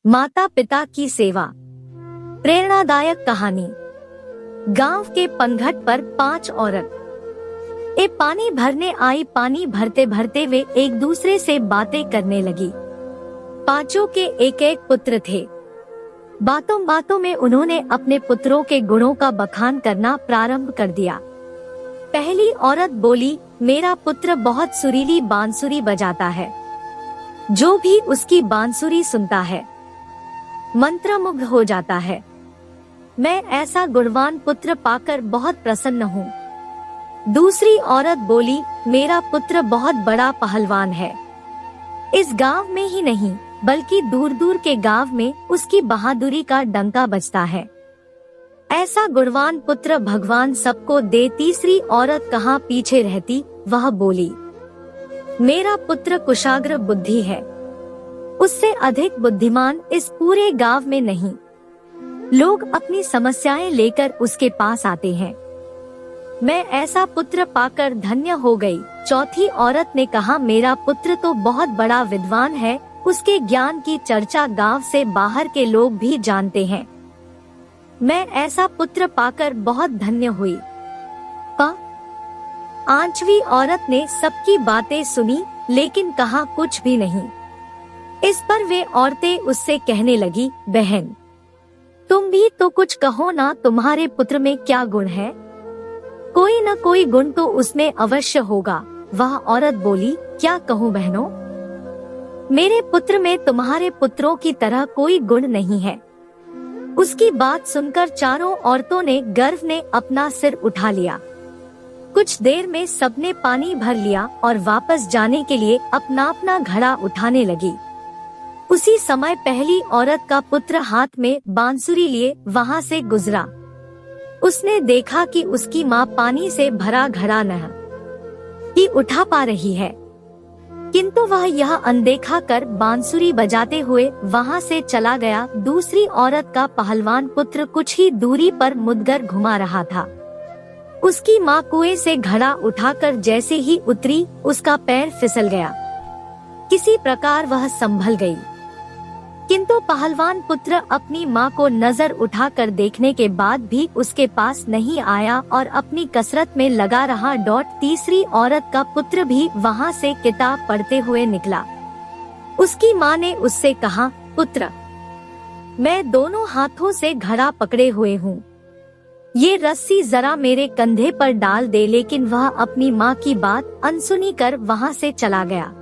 माता पिता की सेवा। प्रेरणादायक कहानी। गांव के पनघट पर 5 औरत एक पानी भरने आई। पानी भरते भरते वे एक दूसरे से बातें करने लगी। पांचों के एक एक पुत्र थे। बातों बातों में उन्होंने अपने पुत्रों के गुणों का बखान करना प्रारंभ कर दिया। पहली औरत बोली, मेरा पुत्र बहुत सुरीली बांसुरी बजाता है। जो भी उसकी बांसुरी सुनता है मंत्रमुग्ध हो जाता है। मैं ऐसा गुणवान पुत्र पाकर बहुत प्रसन्न हूँ। दूसरी औरत बोली, मेरा पुत्र बहुत बड़ा पहलवान है। इस गांव में ही नहीं बल्कि दूर दूर के गांव में उसकी बहादुरी का डंका बजता है। ऐसा गुणवान पुत्र भगवान सबको दे। तीसरी औरत कहाँ पीछे रहती, वह बोली, मेरा पुत्र कुशाग्र बुद्धि है। उससे अधिक बुद्धिमान इस पूरे गांव में नहीं। लोग अपनी समस्याएं लेकर उसके पास आते हैं। मैं ऐसा पुत्र पाकर धन्य हो गई। चौथी औरत ने कहा, मेरा पुत्र तो बहुत बड़ा विद्वान है। उसके ज्ञान की चर्चा गांव से बाहर के लोग भी जानते हैं। मैं ऐसा पुत्र पाकर बहुत धन्य हुई। पांचवी औरत ने सबकी बातें सुनी लेकिन कहा कुछ भी नहीं। इस पर वे औरतें उससे कहने लगी, बहन तुम भी तो कुछ कहो ना, तुम्हारे पुत्र में क्या गुण है? कोई न कोई गुण तो उसमें अवश्य होगा। वह औरत बोली, क्या कहूँ बहनों, मेरे पुत्र में तुम्हारे पुत्रों की तरह कोई गुण नहीं है। उसकी बात सुनकर चारों औरतों ने गर्व ने अपना सिर उठा लिया। कुछ देर में सबने पानी भर लिया और वापस जाने के लिए अपना अपना घड़ा उठाने लगी। उसी समय पहली औरत का पुत्र हाथ में बांसुरी लिए वहां से गुजरा। उसने देखा कि उसकी माँ पानी से भरा घड़ा नहीं उठा पा रही है, किंतु वह यह अनदेखा कर बांसुरी बजाते हुए वहां से चला गया। दूसरी औरत का पहलवान पुत्र कुछ ही दूरी पर मुदगर घुमा रहा था। उसकी माँ कुएं से घड़ा उठाकर जैसे ही उतरी, उसका पैर फिसल गया। किसी प्रकार वह संभल गई, किंतु पहलवान पुत्र अपनी माँ को नजर उठाकर देखने के बाद भी उसके पास नहीं आया और अपनी कसरत में लगा रहा। तीसरी औरत का पुत्र भी वहाँ से किताब पढ़ते हुए निकला। उसकी माँ ने उससे कहा, पुत्र मैं दोनों हाथों से घड़ा पकड़े हुए हूँ, ये रस्सी जरा मेरे कंधे पर डाल दे। लेकिन वह अपनी माँ की बात अनसुनी कर वहाँ से चला गया।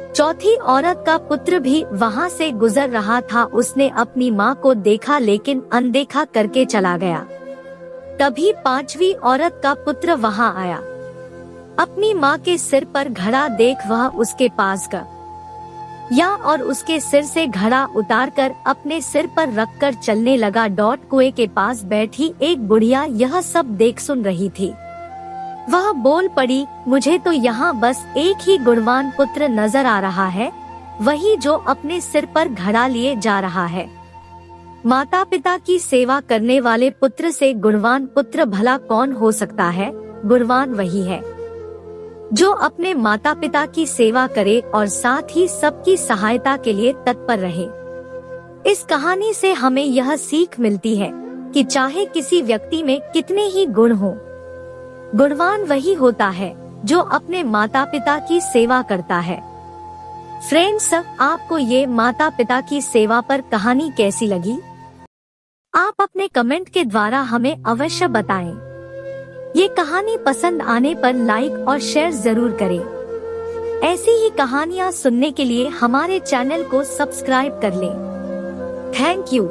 चौथी औरत का पुत्र भी वहाँ से गुजर रहा था। उसने अपनी माँ को देखा लेकिन अनदेखा करके चला गया। तभी पांचवी औरत का पुत्र वहाँ आया। अपनी माँ के सिर पर घड़ा देख वह उसके पास गया और उसके सिर से घड़ा उतारकर अपने सिर पर रखकर चलने लगा। कुएं के पास बैठी एक बुढ़िया यह सब देख सुन रही थी। वह बोल पड़ी, मुझे तो यहाँ बस एक ही गुणवान पुत्र नजर आ रहा है, वही जो अपने सिर पर घड़ा लिए जा रहा है। माता पिता की सेवा करने वाले पुत्र से गुणवान पुत्र भला कौन हो सकता है? गुणवान वही है जो अपने माता पिता की सेवा करे और साथ ही सबकी सहायता के लिए तत्पर रहे। इस कहानी से हमें यह सीख मिलती है कि चाहे किसी व्यक्ति में कितने ही गुण हो, गुणवान वही होता है जो अपने माता पिता की सेवा करता है। फ्रेंड्स, आपको ये माता पिता की सेवा पर कहानी कैसी लगी? आप अपने कमेंट के द्वारा हमें अवश्य बताएं। ये कहानी पसंद आने पर लाइक और शेयर जरूर करें। ऐसी ही कहानियाँ सुनने के लिए हमारे चैनल को सब्सक्राइब कर लें। Thank you.